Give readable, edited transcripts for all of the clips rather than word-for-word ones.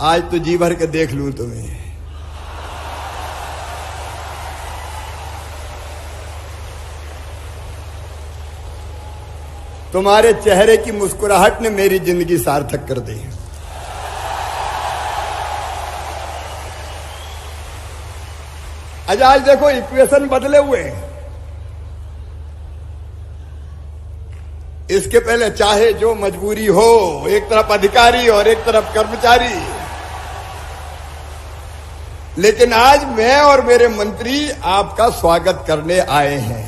आज तो जी भर के देख लूं तुम्हें। तुम्हारे चेहरे की मुस्कुराहट ने मेरी जिंदगी सार्थक कर दी। आज देखो इक्वेशन बदले हुए हैं। इसके पहले चाहे जो मजबूरी हो, एक तरफ अधिकारी और एक तरफ कर्मचारी, लेकिन आज मैं और मेरे मंत्री आपका स्वागत करने आए हैं।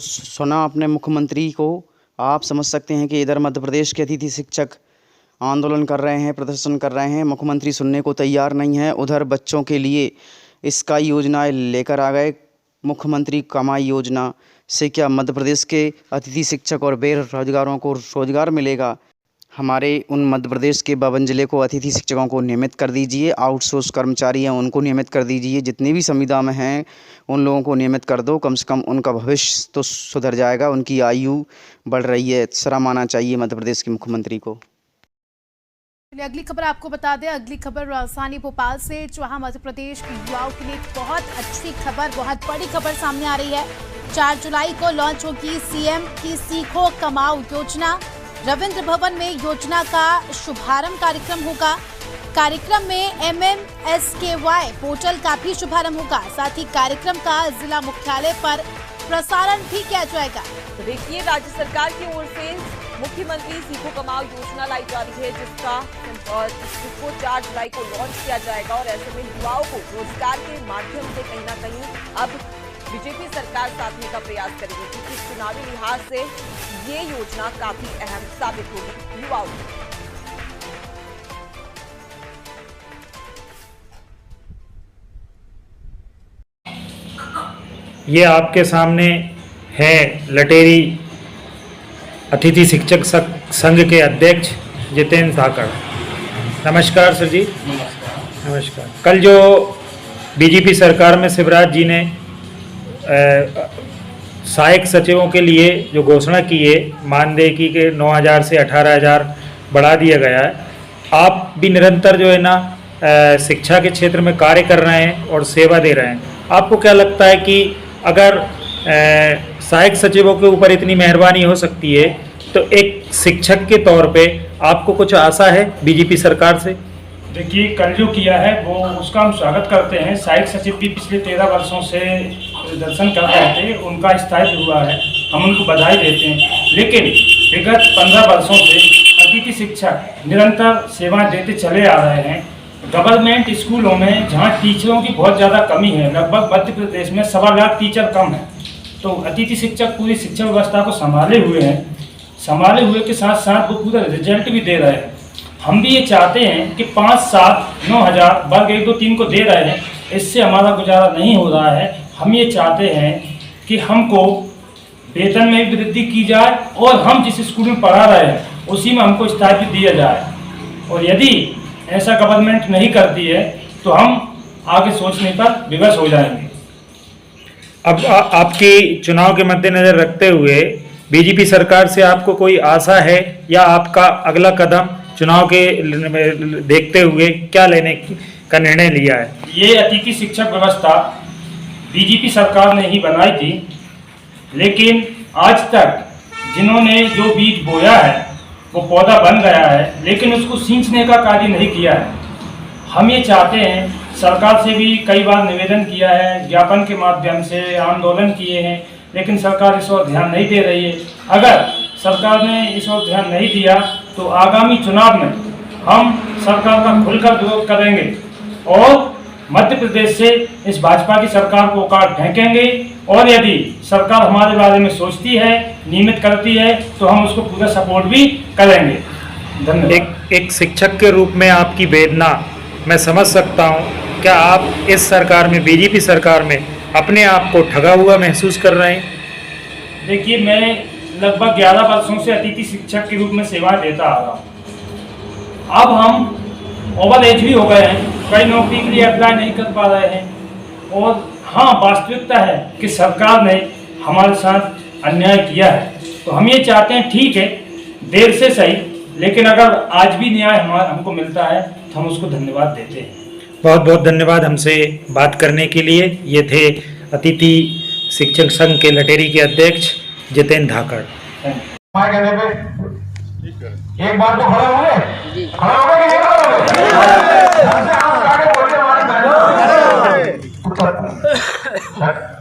सुना आपने मुख्यमंत्री को। आप समझ सकते हैं कि इधर मध्य प्रदेश के अतिथि शिक्षक आंदोलन कर रहे हैं, प्रदर्शन कर रहे हैं। मुख्यमंत्री सुनने को तैयार नहीं है। उधर बच्चों के लिए स्काई योजनाएं लेकर आ गए। मुख्यमंत्री कमाई योजना से क्या मध्य प्रदेश के अतिथि शिक्षक और बेरोजगारों को रोजगार मिलेगा? हमारे उन मध्य प्रदेश के 52 जिले को अतिथि शिक्षकों को नियमित कर दीजिए। आउटसोर्स कर्मचारी हैं उनको नियमित कर दीजिए। जितने भी संविदा में हैं उन लोगों को नियमित कर दो। कम से कम उनका भविष्य तो सुधर जाएगा। उनकी आयु बढ़ रही है। शर्म आना चाहिए मध्य प्रदेश के मुख्यमंत्री को। अगली खबर आपको बता दें। अगली खबर राजधानी भोपाल से, जहां मध्य प्रदेश के युवाओं के लिए बहुत अच्छी खबर, बहुत बड़ी खबर सामने आ रही है। 4 जुलाई को लॉन्च होगी सीएम की सीखो कमाओ योजना। रविंद्र भवन में योजना का शुभारंभ कार्यक्रम होगा। कार्यक्रम में MMSKY पोर्टल का भी शुभारंभ होगा। साथ ही कार्यक्रम का जिला मुख्यालय पर प्रसारण भी किया जाएगा। तो देखिए, राज्य सरकार की ओर से मुख्यमंत्री सीखो कमाओ योजना लाई जा रही है, जिसको 4 जुलाई को लॉन्च किया जाएगा। और ऐसे में युवाओं को रोजगार के माध्यम से कहीं ना कहीं अब बीजेपी सरकार साधने का प्रयास करेगी, क्योंकि चुनावी लिहाज से ये योजना काफी अहम साबित होगी युवाओं के लिए। ये आपके सामने है लटेरी अतिथि शिक्षक संघ के अध्यक्ष जितेंद्र धाकड़। नमस्कार सर जी। नमस्कार। कल जो बीजेपी सरकार में शिवराज जी ने सहायक सचिवों के लिए जो घोषणा की है, मानदेय की के 9,000 से 18,000 बढ़ा दिया गया है। आप भी निरंतर जो है ना शिक्षा के क्षेत्र में कार्य कर रहे हैं और सेवा दे रहे हैं। आपको क्या लगता है कि अगर सहायक सचिवों के ऊपर इतनी मेहरबानी हो सकती है, तो एक शिक्षक के तौर पे आपको कुछ आशा है बीजेपी सरकार से? देखिए, कल जो किया है वो उसका हम स्वागत करते हैं। सहायक सचिव भी पिछले 13 वर्षों से दर्शन कर रहे थे, उनका स्थायित्व हुआ है, हम उनको बधाई देते हैं। लेकिन विगत 15 वर्षों से अतिथि शिक्षक निरंतर सेवाएं देते चले आ रहे हैं। गवर्नमेंट स्कूलों में जहां टीचरों की बहुत ज़्यादा कमी है, लगभग मध्य प्रदेश में 1.25 लाख टीचर कम है, तो अतिथि शिक्षक पूरी शिक्षा व्यवस्था को संभाले हुए हैं। संभाले हुए के साथ साथ वो पूरा रिजल्ट भी दे रहे हैं। हम भी ये चाहते हैं कि 5, 7, 9,000 वर्ग 1, 2, 3 को दे रहे हैं, इससे हमारा गुजारा नहीं हो रहा है। हम ये चाहते हैं कि हमको वेतन में भी वृद्धि की जाए और हम जिस स्कूल में पढ़ा रहे हैं उसी में हमको स्थायित्व दिया जाए। और यदि ऐसा गवर्नमेंट नहीं करती है तो हम आगे सोचने पर विवश हो जाएंगे। अब आपकी चुनाव के मद्देनजर रखते हुए बीजेपी सरकार से आपको कोई आशा है, या आपका अगला कदम चुनाव के देखते हुए क्या लेने का निर्णय लिया है? ये अतिथि शिक्षक व्यवस्था बीजेपी सरकार ने ही बनाई थी, लेकिन आज तक जिन्होंने जो बीज बोया है वो पौधा बन गया है, लेकिन उसको सींचने का कार्य नहीं किया है। हम ये चाहते हैं, सरकार से भी कई बार निवेदन किया है, ज्ञापन के माध्यम से आंदोलन किए हैं, लेकिन सरकार इस ओर ध्यान नहीं दे रही है। अगर सरकार ने इस ओर ध्यान नहीं दिया तो आगामी चुनाव में हम सरकार का खुलकर विरोध करेंगे और मध्य प्रदेश से इस भाजपा की सरकार को उखाड़ फेंकेंगे। और यदि सरकार हमारे बारे में सोचती है, नियमित करती है, तो हम उसको पूरा सपोर्ट भी करेंगे। धन्यवाद। एक शिक्षक के रूप में आपकी वेदना मैं समझ सकता हूँ। क्या आप इस सरकार में, बीजेपी सरकार में, अपने आप को ठगा हुआ महसूस कर रहे हैं? देखिए, मैं लगभग 11 वर्षों से अतिथि शिक्षक के रूप में सेवा देता आ रहा हूँ। अब हम ओवर एज भी हो गए हैं, कई नौकरी के लिए अप्लाई नहीं कर पा रहे हैं। और हाँ, वास्तविकता है कि सरकार ने हमारे साथ अन्याय किया है। तो हम ये चाहते हैं, ठीक है, देर से सही, लेकिन अगर आज भी न्याय हमको मिलता है तो हम उसको धन्यवाद देते हैं। बहुत बहुत धन्यवाद हमसे बात करने के लिए। ये थे अतिथि शिक्षक संघ के लटेरी के अध्यक्ष जितेंद्र धाकड़। कहने पे एक बार तो खड़े होंगे, खड़े होंगे कि नहीं खड़े होंगे?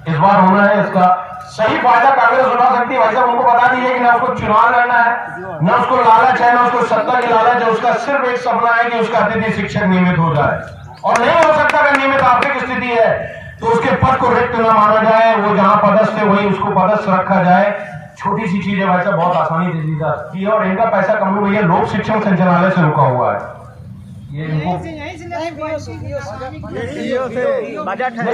इस बार होना है, इसका सही फायदा कांग्रेस उठा सकती है। भाई साहब उनको बता दीजिए कि ना उसको चुनाव लड़ना है, ना उसको लालच है, ना उसको सत्ता की लालच है। उसका सिर्फ एक सपना है कि उसका अतिथि शिक्षक नियमित हो जाए, और नहीं हो सकता अगर नियमित आर्थिक स्थिति है तो उसके पद को रिक्त न माना जाए, वो जहां पदस्थ है वही उसको पदस्थ रखा जाए। छोटी सी चीज है भाई साहब, बहुत आसानी से दी जा सकती है। और इनका पैसा कम भैया लोक शिक्षण संचालनालय से रुका हुआ है। ये इनको नहीं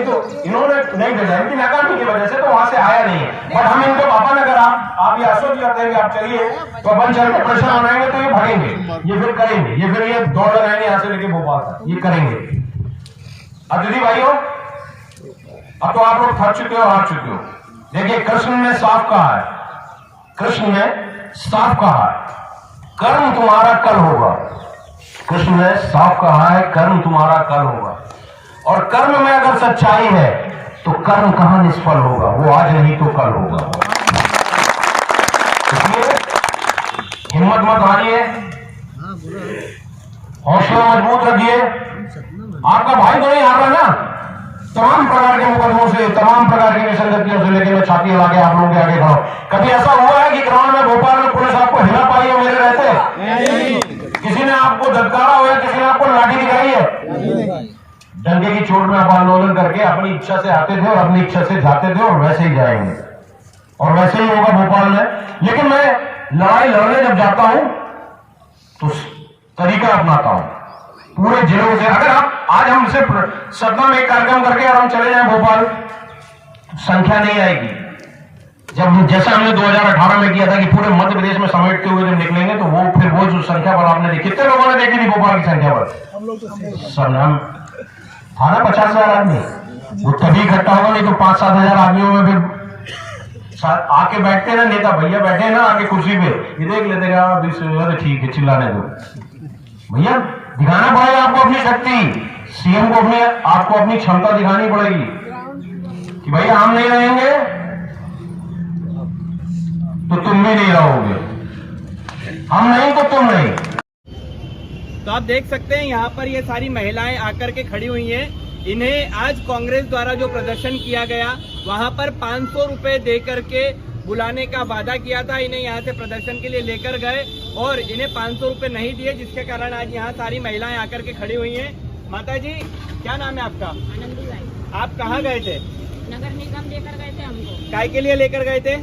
तो इन्होंने नहीं भेजा, इनकी नाकामी की वजह से तो वहां से आया नहीं है। बट हम इनको अपन अगर आप ये आश्वस्त करते हैं कि आप चलिए तो अपन चल के प्रेशर बनाएंगे तो ये भागेंगे, ये फिर करेंगे, ये फिर ये दौड़ लगाएंगे यहाँ से लेके भोपाल तक, ये करेंगे। अब दीदी भाइयों, अब तो आप लोग थक चुके हो, हार चुके हो। देखिए कृष्ण ने साफ कहा है, कृष्ण ने साफ कहा है कर्म तुम्हारा कल होगा। कृष्ण ने साफ कहा है कर्म तुम्हारा कल होगा, और कर्म में अगर सच्चाई है तो कर्म कहां निष्फल होगा, वो आज नहीं तो कल होगा। इसलिए हिम्मत मत हारिए, हौसला मजबूत रखिए। आपका भाई तो नहीं हार रहा ना, तमाम प्रकार के मुकदमों से, तमाम प्रकार की विसंगतियों से, लेकिन मैं छाती हिला के आप लोगों के आगे खड़ा हूं। कभी ऐसा हुआ है कि ग्राउंड में भोपाल में पुलिस आपको हिला पाई है मेरे रहते? किसी ने आपको धक्कारा हो या किसी ने आपको लाठी दिखाई है? डंडे की चोट में आप आंदोलन करके अपनी इच्छा से आते थे और अपनी इच्छा से जाते थे, और वैसे ही जाएंगे, और वैसे ही होगा भोपाल में। लेकिन मैं लड़ाई लड़ने जब जाता हूं तो तरीका अपनाता हूं पूरे जिलों से। अगर आप आज हमसे सतना में एक कार्यक्रम करके और हम चले जाएं भोपाल, संख्या नहीं आएगी। जब जैसा हमने 2018 में किया था कि पूरे मध्य प्रदेश में समेटते हुए जब निकलेंगे तो वो फिर वो जो संख्या बल आपने देखी, कितने लोगों ने देखी थी भोपाल की संख्या बल? सर नाम था ना 50,000 आदमी, वो तभी इकट्ठा होगा, नहीं तो 5-7 हजार आदमियों में फिर आके बैठते हैं ना नेता भैया, बैठे ना आके कुर्सी पे, ये देख लेते हैं ठीक है चिल्लाने दो भैया। दिखाना पड़ेगा आपको अपनी शक्ति, सीएम को आपको अपनी क्षमता दिखानी पड़ेगी कि भैया हम नहीं रहेंगे तो तुम भी नहीं रहोगे, हम नहीं तो तुम नहीं। तो आप देख सकते हैं यहाँ पर ये सारी महिलाएं आकर के खड़ी हुई हैं। इन्हें आज कांग्रेस द्वारा जो प्रदर्शन किया गया वहाँ पर 500 रुपए दे करके बुलाने का वादा किया था, इन्हें यहाँ से प्रदर्शन के लिए लेकर गए और इन्हें 500 रुपए नहीं दिए, जिसके कारण आज यहाँ सारी महिलाएं आकर के खड़ी हुई हैं। माता जी क्या नाम है आपका? आनंदी भाई। आप कहाँ गए थे? नगर निगम लेकर गए थे हमको। काय के लिए लेकर गए थे?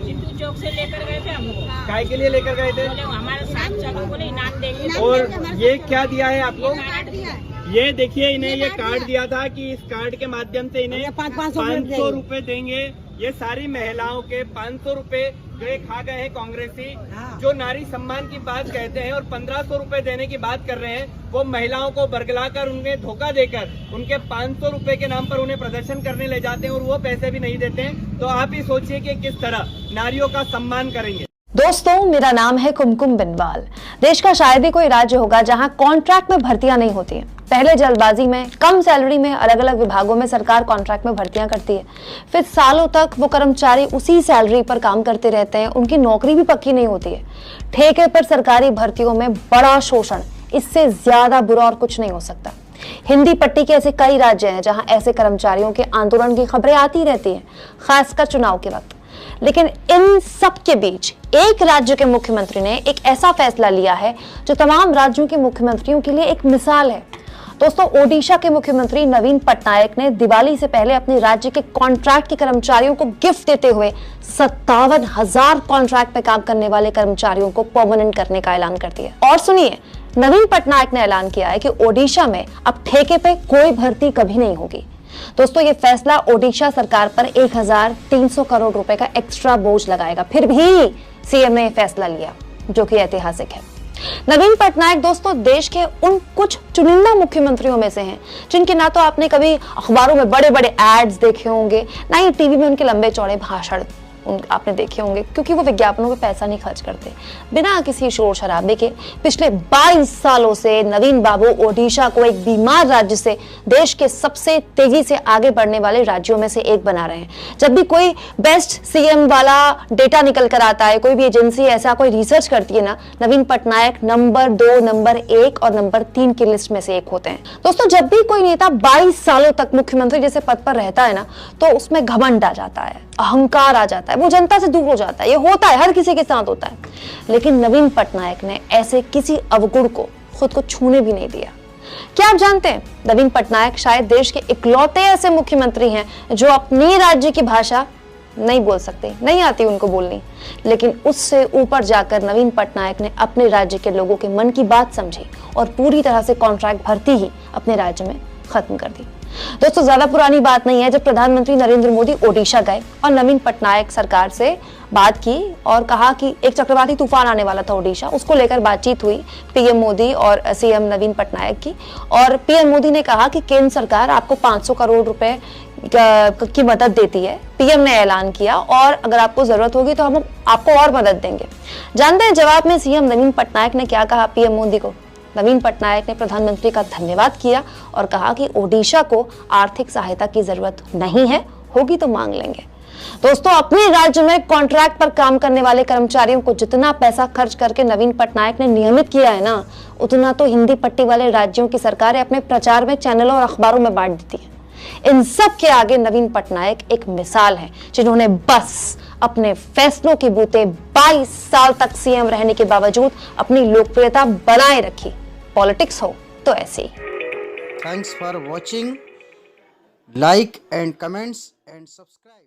सिद्धू चौक से लेकर गए थे हमको। काय के लिए लेकर गए थे? बोले हमारे साथ चलो, बोले इनाम देंगे। और ये क्या दिया है आपको? कार्ड दिया है। ये देखिए, इन्हें ये कार्ड दिया था कि इस कार्ड के माध्यम से इन्हें 500 रुपए देंगे। ये सारी महिलाओं के 500 रुपए जो ये खा गए हैं कांग्रेसी, जो नारी सम्मान की बात कहते हैं और 1500 रुपए देने की बात कर रहे हैं, वो महिलाओं को बरगलाकर उन्हें धोखा देकर उनके 500 रुपए के नाम पर उन्हें प्रदर्शन करने ले जाते हैं और वो पैसे भी नहीं देते हैं। तो आप ही सोचिए कि किस तरह नारियों का सम्मान करेंगे। दोस्तों, मेरा नाम है कुमकुम बिनवाल। देश का शायद ही कोई राज्य होगा जहां कॉन्ट्रैक्ट में भर्तियां नहीं होती हैं। पहले जल्दबाजी में कम सैलरी में अलग अलग विभागों में सरकार कॉन्ट्रैक्ट में भर्तियां करती है, फिर सालों तक वो कर्मचारी उसी सैलरी पर काम करते रहते हैं, उनकी नौकरी भी पक्की नहीं होती है। ठेके पर सरकारी भर्तियों में बड़ा शोषण, इससे ज्यादा बुरा और कुछ नहीं हो सकता। हिंदी पट्टी के ऐसे कई राज्य हैं जहां ऐसे कर्मचारियों के आंदोलन की खबरें आती रहती हैं, खासकर चुनाव के वक्त। लेकिन इन सब के बीच एक राज्य के मुख्यमंत्री ने एक ऐसा फैसला लिया है जो तमाम राज्यों के मुख्यमंत्रियों के लिए एक मिसाल है। दोस्तों, ओडिशा के मुख्यमंत्री नवीन पटनायक ने दिवाली से पहले अपने राज्य के कॉन्ट्रैक्ट के कर्मचारियों को गिफ्ट देते हुए 57,000 कॉन्ट्रैक्ट पे काम करने वाले कर्मचारियों को परमानेंट करने का ऐलान कर दिया। और सुनिए, नवीन पटनायक ने ऐलान किया है कि ओडिशा में अब ठेके पे कोई भर्ती कभी नहीं होगी। दोस्तों, ये फैसला ओडिशा सरकार पर 1,300 करोड़ रुपए का एक्स्ट्रा बोझ लगाएगा। फिर भी सीएम ने फैसला लिया, जो कि ऐतिहासिक है। नवीन पटनायक दोस्तों देश के उन कुछ चुनिंदा मुख्यमंत्रियों में से हैं जिनके ना तो आपने कभी अखबारों में बड़े बड़े एड्स देखे होंगे, ना ही टीवी में उनके लंबे चौड़े भाषण। आपने देखे होंगे, क्योंकि वो विज्ञापनों पे पैसा नहीं खर्च करते। बिना किसी शोर शराबे के पिछले 22 सालों से नवीन बाबू ओडिशा को एक बीमार राज्य से देश के सबसे तेजी से आगे बढ़ने वाले राज्यों में से एक बना रहे हैं। जब भी कोई बेस्ट सीएम वाला डेटा निकल कर आता है, कोई भी एजेंसी ऐसा कोई रिसर्च करती है ना, नवीन पटनायक नंबर 2, नंबर 1 और नंबर 3 की लिस्ट में से एक होते हैं। दोस्तों, जब भी कोई नेता 22 सालों तक मुख्यमंत्री जैसे पद पर रहता है ना, तो उसमें घमंड आ जाता है, अहंकार आ जाता है, वो जनता से दूर हो जाता है। ये होता है, हर किसी के साथ होता है। लेकिन नवीन पटनायक ने ऐसे किसी अवगुण को खुद को छूने भी नहीं दिया। क्या आप जानते हैं, नवीन पटनायक शायद देश के इकलौते ऐसे मुख्यमंत्री हैं जो अपनी राज्य की भाषा नहीं बोल सकते, नहीं आती उनको बोलनी, लेकिन उससे ऊपर जाकर नवीन पटनायक ने अपने राज्य के लोगों के मन की बात समझी और पूरी तरह से कॉन्ट्रैक्ट भर्ती ही अपने राज्य में खत्म कर दी। दोस्तों, ज्यादा पुरानी बात नहीं है जब प्रधानमंत्री नरेंद्र मोदी ओडिशा गए और नवीन पटनायक सरकार से बात की और कहा कि एक चक्रवाती तूफान आने वाला था ओडिशा, उसको लेकर बातचीत हुई पीएम मोदी और सीएम नवीन पटनायक की। और पीएम मोदी ने कहा कि केंद्र सरकार आपको 500 करोड़ रुपए की मदद देती है, पीएम ने ऐलान किया, और अगर आपको जरूरत होगी तो हम आपको और मदद देंगे। जानते हैं जवाब में सीएम नवीन पटनायक ने क्या कहा पीएम मोदी को? नवीन पटनायक ने प्रधानमंत्री का धन्यवाद किया और कहा कि ओडिशा को आर्थिक सहायता की जरूरत नहीं है, होगी तो मांग लेंगे। दोस्तों, अपने राज्य में कॉन्ट्रैक्ट पर काम करने वाले कर्मचारियों को जितना पैसा खर्च करके नवीन पटनायक ने नियमित किया है ना, उतना तो हिंदी पट्टी वाले राज्यों की सरकारें अपने प्रचार में चैनलों और अखबारों में बांट देती है। इन सब के आगे नवीन पटनायक एक मिसाल है, जिन्होंने बस अपने फैसलों के बूते 22 साल तक सीएम रहने के बावजूद अपनी लोकप्रियता बनाए रखी। पॉलिटिक्स हो तो ऐसे ही। Thanks for watching. Like and comments and subscribe.